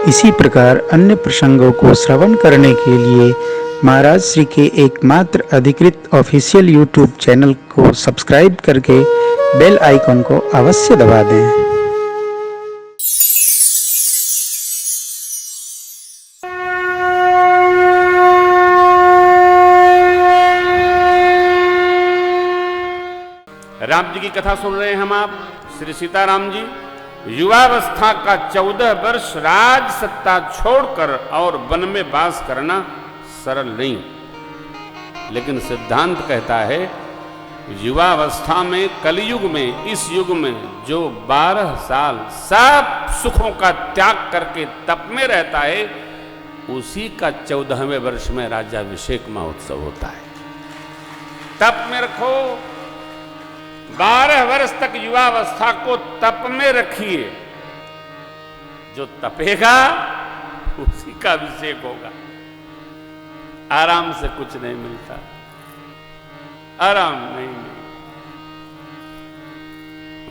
इसी प्रकार अन्य प्रसंगों को श्रवण करने के लिए महाराज श्री के एकमात्र अधिकृत ऑफिशियल यूट्यूब चैनल को सब्सक्राइब करके बेल आइकन को अवश्य दबा दें। राम जी की कथा सुन रहे हैं हम आप। श्री सीताराम जी युवावस्था का 14 वर्ष राज सत्ता छोड़कर और वन में वास करना सरल नहीं, लेकिन सिद्धांत कहता है युवावस्था में, कलयुग में, इस युग में जो 12 साल सब सुखों का त्याग करके तप में रहता है, उसी का 14वें वर्ष में राज्याभिषेक महोत्सव होता है। तप में रखो, 12 वर्ष तक युवावस्था को तप में रखिए। जो तपेगा उसी का अभिषेक होगा। आराम से कुछ नहीं मिलता, आराम नहीं।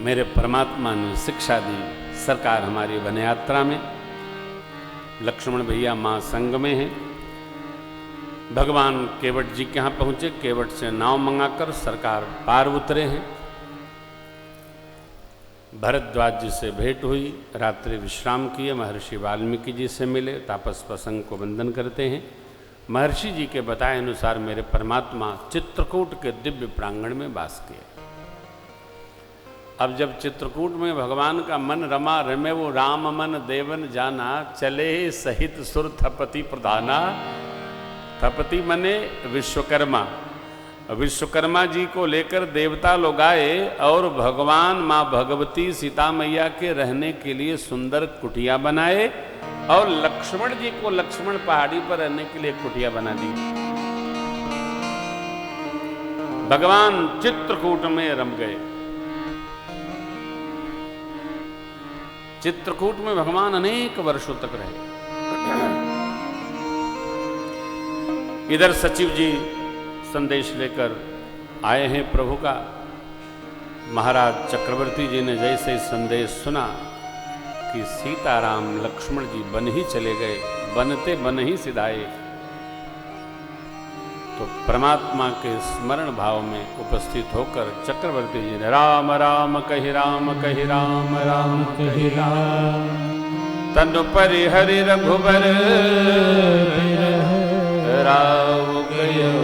मेरे परमात्मा ने शिक्षा दी। सरकार हमारी वन यात्रा में, लक्ष्मण भैया मां संग में हैं। भगवान केवट जी के यहाँ पहुंचे, केवट से नाव मंगाकर सरकार पार उतरे हैं। भरद्वाज जी से भेंट हुई, रात्रि विश्राम किए, महर्षि वाल्मीकि जी से मिले, तापस प्रसंग को वंदन करते हैं। महर्षि जी के बताए अनुसार मेरे परमात्मा चित्रकूट के दिव्य प्रांगण में वास किए। अब जब चित्रकूट में भगवान का मन रमा रमे, वो राम मन देवन जाना, चले सहित सुर थपति प्रधाना। थपति मने विश्वकर्मा। विश्वकर्मा जी को लेकर देवता लोग आए और भगवान माँ भगवती सीता मैया के रहने के लिए सुंदर कुटिया बनाए, और लक्ष्मण जी को लक्ष्मण पहाड़ी पर रहने के लिए कुटिया बना दी। भगवान चित्रकूट में रम गए। चित्रकूट में भगवान अनेक वर्षों तक रहे। इधर सचिव जी संदेश लेकर आए हैं प्रभु का। महाराज चक्रवर्ती जी ने जैसे संदेश सुना कि सीताराम लक्ष्मण जी बन ही चले गए, बनते बन ही सिधाए, तो परमात्मा के स्मरण भाव में उपस्थित होकर चक्रवर्ती जी ने राम राम कहि राम कहि राम राम कहि राम, तनु परिहरि रघुबर राव गयो,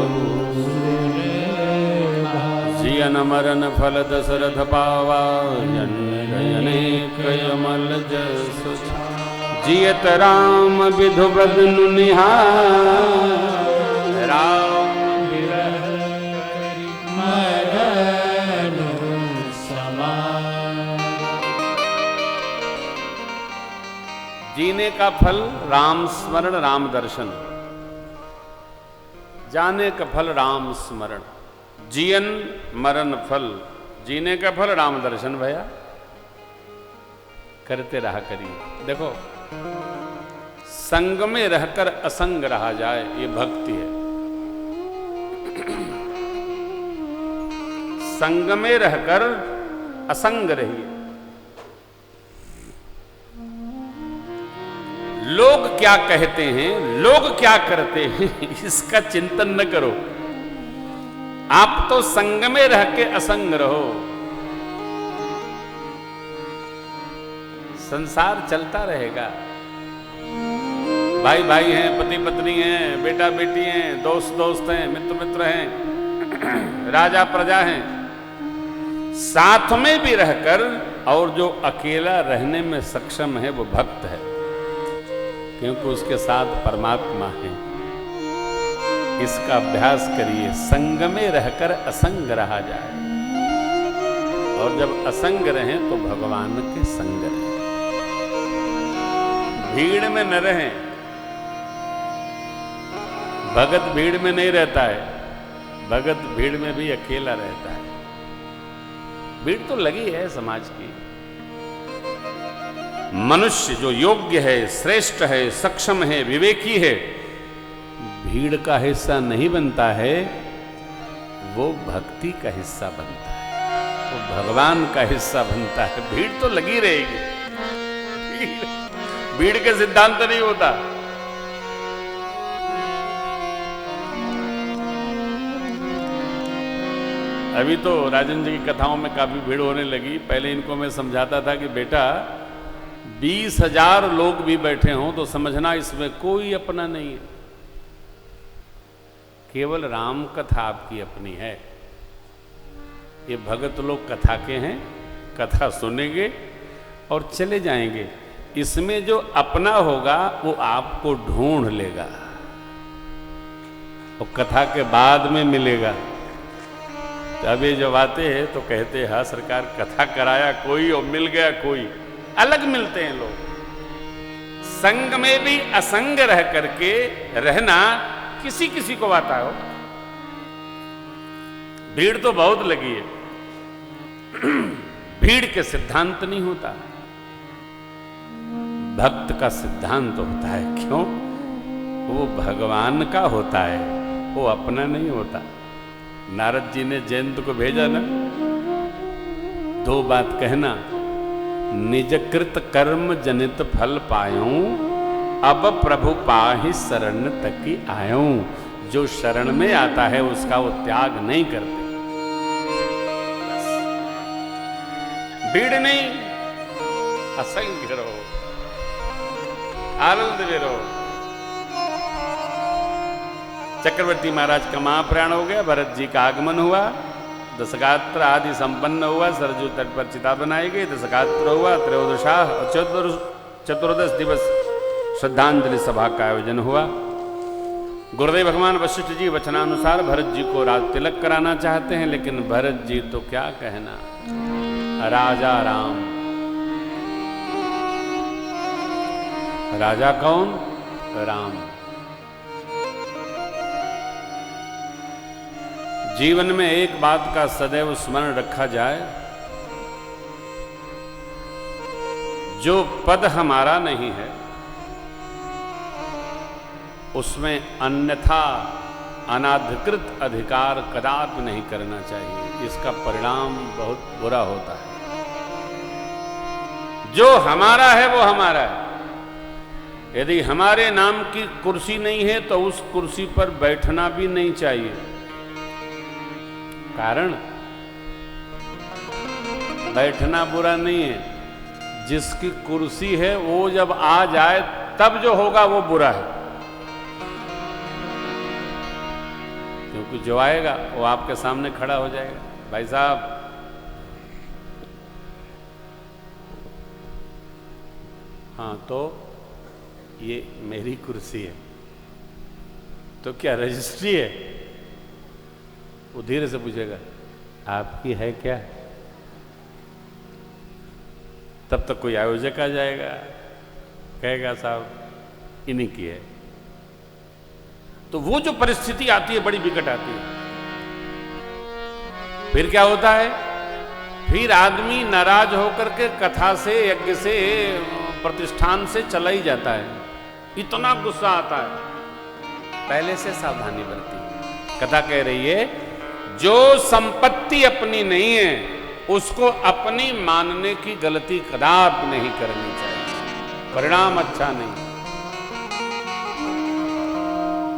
जियन मरन फल दशरथ पावा, अनेकमल जस जियत राम विधु बदनु निहार, राम विरह करि मरनु समान। जीने का फल राम स्मरण, राम दर्शन। जाने का फल राम स्मरण। जीवन मरण फल, जीने का फल राम दर्शन। भैया करते रहा करिए। देखो, संग में रहकर असंग रहा जाए, ये भक्ति है। संग में रहकर असंग रहिए। लोग क्या कहते हैं, लोग क्या करते हैं, इसका चिंतन न करो। आप तो संग में रह के असंग रहो। संसार चलता रहेगा। भाई भाई हैं, पति पत्नी हैं, बेटा बेटी हैं, दोस्त दोस्त हैं, मित्र मित्र हैं, राजा प्रजा हैं। साथ में भी रहकर, और जो अकेला रहने में सक्षम है वो भक्त है, क्योंकि उसके साथ परमात्मा है। इसका अभ्यास करिए। संग में रहकर असंग रहा जाए, और जब असंग रहें तो भगवान के संग रहें। भीड़ में न रहें। भगत भीड़ में नहीं रहता है, भगत भीड़ में भी अकेला रहता है। भीड़ तो लगी है समाज की। मनुष्य जो योग्य है, श्रेष्ठ है, सक्षम है, विवेकी है, भीड़ का हिस्सा नहीं बनता है, वो भक्ति का हिस्सा बनता है, वो भगवान का हिस्सा बनता है। भीड़ तो लगी रहेगी। भीड़ के सिद्धांत नहीं होता। अभी तो राजन जी की कथाओं में काफी भीड़ होने लगी। पहले इनको मैं समझाता था कि बेटा 20,000 लोग भी बैठे हों तो समझना इसमें कोई अपना नहीं है, केवल राम कथा आपकी अपनी है। ये भगत लोग कथा के हैं, कथा सुनेंगे और चले जाएंगे। इसमें जो अपना होगा वो आपको ढूंढ लेगा, वो कथा के बाद में मिलेगा। जब ये जब आते हैं तो कहते हैं हाँ सरकार कथा कराया कोई और मिल गया कोई। अलग मिलते हैं लोग। संग में भी असंग रह करके रहना किसी किसी को आता हो। भीड़ तो बहुत लगी है, भीड़ के सिद्धांत नहीं होता, भक्त का सिद्धांत होता है। क्यों? वो भगवान का होता है, वो अपना नहीं होता। नारद जी ने जयंत को भेजा ना, 2 बात कहना, निजकृत कर्म जनित फल पायूं, अब प्रभु पाहि शरण तकी आयूं। जो शरण में आता है उसका वो त्याग नहीं करते। बस भीड़ नहीं, असंख्य रहो, आनंद में रहो। चक्रवर्ती महाराज का महाप्रयाण हो गया, भरत जी का आगमन हुआ, दशगात्र आदि संपन्न हुआ, सरजू तट पर चिता बनाई गई, दशगात्र हुआ, त्रयोदशाह और चतुर्दश दिवस श्रद्धांजलि सभा का आयोजन हुआ। गुरुदेव भगवान वशिष्ठ जी वचनानुसार भरत जी को राज तिलक कराना चाहते हैं, लेकिन भरत जी तो क्या कहना, राजा राम। राजा कौन? राम। जीवन में एक बात का सदैव स्मरण रखा जाए, जो पद हमारा नहीं है उसमें अन्यथा अनाधिकृत अधिकार कदापि नहीं करना चाहिए। इसका परिणाम बहुत बुरा होता है। जो हमारा है वो हमारा है। यदि हमारे नाम की कुर्सी नहीं है तो उस कुर्सी पर बैठना भी नहीं चाहिए। कारण बैठना बुरा नहीं है, जिसकी कुर्सी है वो जब आ जाए तब जो होगा वो बुरा है। क्योंकि जो आएगा वो आपके सामने खड़ा हो जाएगा, भाई साहब हाँ तो ये मेरी कुर्सी है, तो क्या रजिस्ट्री है? वो धीरे से पूछेगा आपकी है क्या? तब तक कोई आयोजक आ जाएगा, कहेगा साहब इन्हीं की है। तो वो जो परिस्थिति आती है बड़ी विकट आती है। फिर क्या होता है? फिर आदमी नाराज होकर के कथा से, यज्ञ से, प्रतिष्ठान से चला ही जाता है। इतना गुस्सा आता है। पहले से सावधानी बरती। कथा कह रही है जो संपत्ति अपनी नहीं है उसको अपनी मानने की गलती कदापि नहीं करनी चाहिए, परिणाम अच्छा नहीं।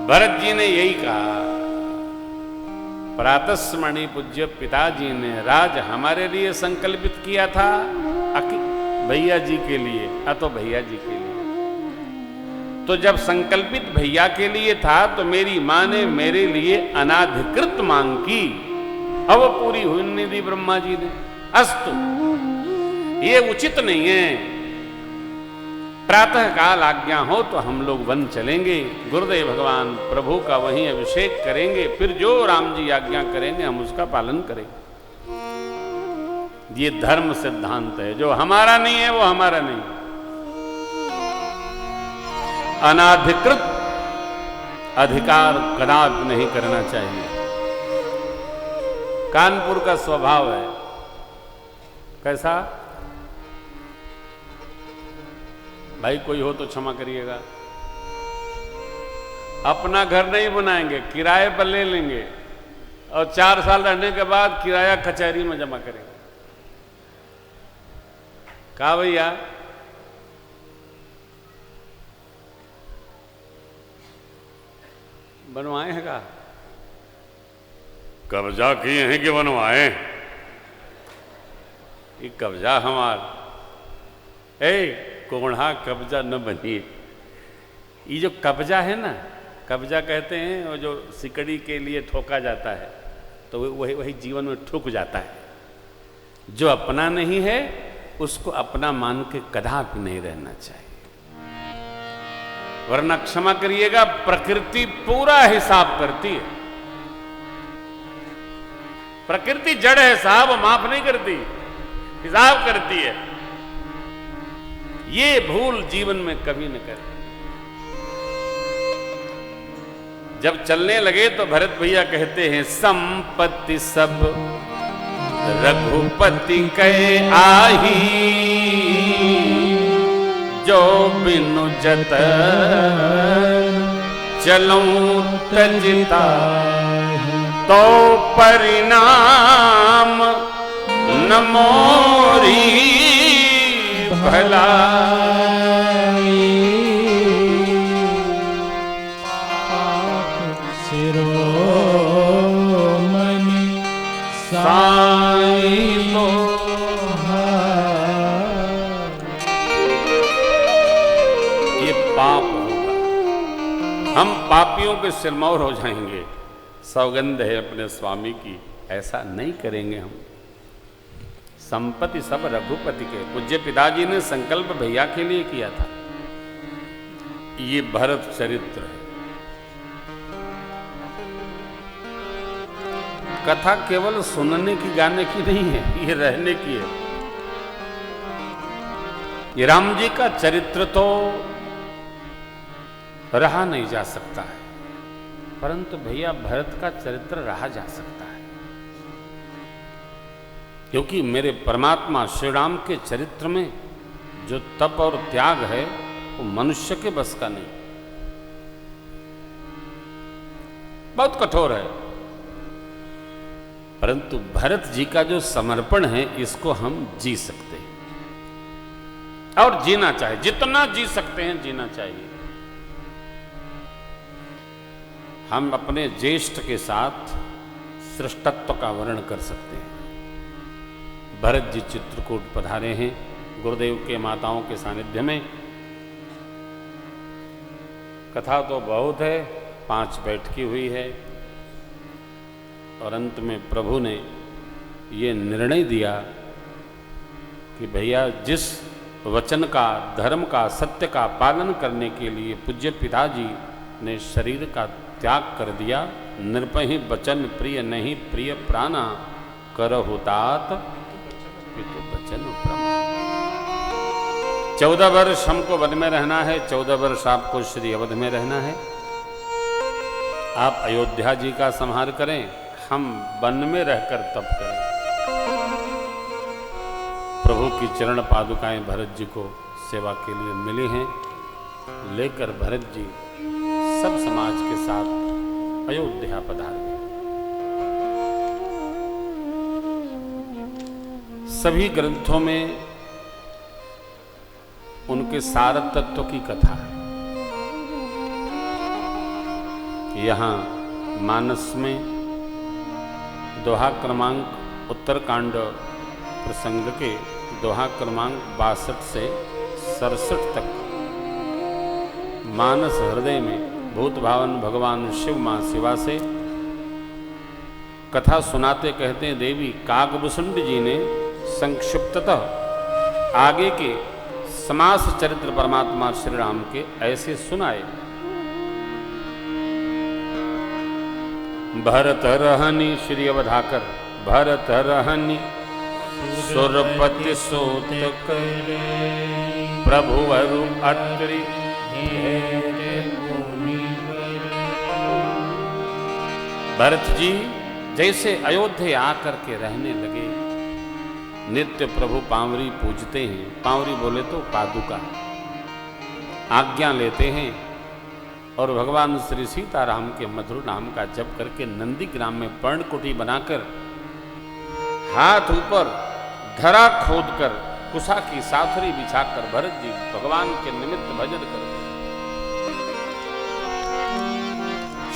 भरत जी ने यही कहा। प्रातस्मरणीय पूज्य पिताजी ने राज हमारे लिए संकल्पित किया था, भैया जी के लिए, तो भैया जी के लिए। तो जब संकल्पित भैया के लिए था तो मेरी मां ने मेरे लिए अनाधिकृत मांग की, अब पूरी हुई नहीं दी ब्रह्मा जी ने। अस्तु, ये उचित नहीं है। प्रातः काल आज्ञा हो तो हम लोग वन चलेंगे, गुरुदेव भगवान प्रभु का वहीं अभिषेक करेंगे, फिर जो राम जी आज्ञा करेंगे हम उसका पालन करेंगे। ये धर्म सिद्धांत है। जो हमारा नहीं है वो हमारा नहीं। अनाधिकृत अधिकार कदापि नहीं करना चाहिए। कानपुर का स्वभाव है कैसा? भाई कोई हो तो क्षमा करिएगा, अपना घर नहीं बनाएंगे, किराए पर ले लेंगे और 4 साल रहने के बाद किराया कचहरी में जमा करेंगे। कहा भैया बनवाए हैं का? कब्जा किए हैं कि बनवाए? ये कब्जा हमार कोढ़ा कब्जा न बनिए। ये जो कब्जा है ना, कब्जा कहते हैं वो जो सिकड़ी के लिए ठोका जाता है, तो वही वही जीवन में ठुक जाता है। जो अपना नहीं है उसको अपना मान के कदापि नहीं रहना चाहिए, वरना क्षमा करिएगा प्रकृति पूरा हिसाब करती है। प्रकृति जड़ है साहब, माफ नहीं करती, हिसाब करती है। ये भूल जीवन में कभी न करें। जब चलने लगे तो भरत भैया कहते हैं, संपत्ति सब रघुपति कै आही, जो बिनु जतन चलऊं तजता, तो परिणाम न मोरी भलाई। ये पाप होगा, हम पापियों के सिरमौर हो जाएंगे। सौगंध है अपने स्वामी की, ऐसा नहीं करेंगे हम। संपत्ति सब रघुपति के। पूज्य पिताजी ने संकल्प भैया के लिए किया था। ये भरत चरित्र है। कथा केवल सुनने की गाने की नहीं है, ये रहने की है। ये राम जी का चरित्र तो रहा नहीं जा सकता है, परंतु भैया भरत का चरित्र रहा जा सकता है, क्योंकि मेरे परमात्मा श्री राम के चरित्र में जो तप और त्याग है वो मनुष्य के बस का नहीं, बहुत कठोर है। परंतु भरत जी का जो समर्पण है इसको हम जी सकते हैं और जीना चाहिए। जितना जी सकते हैं जीना चाहिए। हम अपने ज्येष्ठ के साथ श्रेष्ठत्व का वर्णन कर सकते हैं। भरत जी चित्रकूट पधारे हैं गुरुदेव के माताओं के सानिध्य में। कथा तो बहुत है, 5 बैठकी हुई है और अंत में प्रभु ने ये निर्णय दिया कि भैया जिस वचन का, धर्म का, सत्य का पालन करने के लिए पूज्य पिताजी ने शरीर का त्याग कर दिया, नृपहि बचन प्रिय नहीं प्रिय प्राणा, करहु तात पितु बचन प्रमाण। 14 वर्ष हमको वन में रहना है, 14 वर्ष आपको श्री अवध में रहना है। आप अयोध्या जी का संहार करें, हम वन में रहकर तप करें। प्रभु की चरण पादुकाएं भरत जी को सेवा के लिए मिली हैं। लेकर भरत जी सब समाज के साथ अयोध्या पधार गए। सभी ग्रंथों में उनके सार तत्व की कथा है। यहाँ मानस में दोहा क्रमांक उत्तरकांड प्रसंग के दोहा क्रमांक 62 से 67 तक मानस हृदय में भूत भावन भगवान शिव मां शिवा से कथा सुनाते कहते हैं देवी काकभूषुंड जी ने संक्षिप्ततः आगे के समास चरित्र परमात्मा श्री राम के ऐसे सुनाए। भरत रहनी श्री अवधाकर, भरत रहनी सुरपति सूत करे, प्रभुवरु अत्रि भरत जी जैसे अयोध्या आकर के रहने लगे, नित्य प्रभु पांवरी पूजते हैं। पांवरी बोले तो पादुका, आज्ञा लेते हैं और भगवान श्री सीताराम के मधुर नाम का जप करके नंदी ग्राम में पर्णकुटी बनाकर हाथ ऊपर धरा खोदकर कुशा की साथरी बिछाकर भरत जी भगवान के निमित्त भजन करते।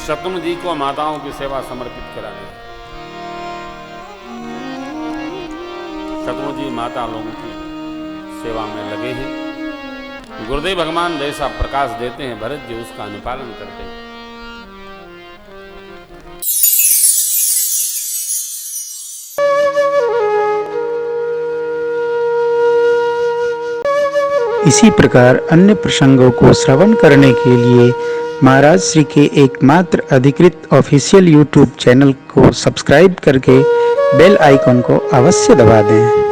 शतनु जी को माताओं की सेवा समर्पित करानी है। शतनु जी माता लोगों की सेवा में लगे हैं। गुरुदेव भगवान जैसा प्रकाश देते हैं भरत जी उसका अनुपालन करते हैं। इसी प्रकार अन्य प्रसंगों को श्रवण करने के लिए महाराज श्री के एकमात्र अधिकृत ऑफिशियल यूट्यूब चैनल को सब्सक्राइब करके बेल आइकन को अवश्य दबा दें।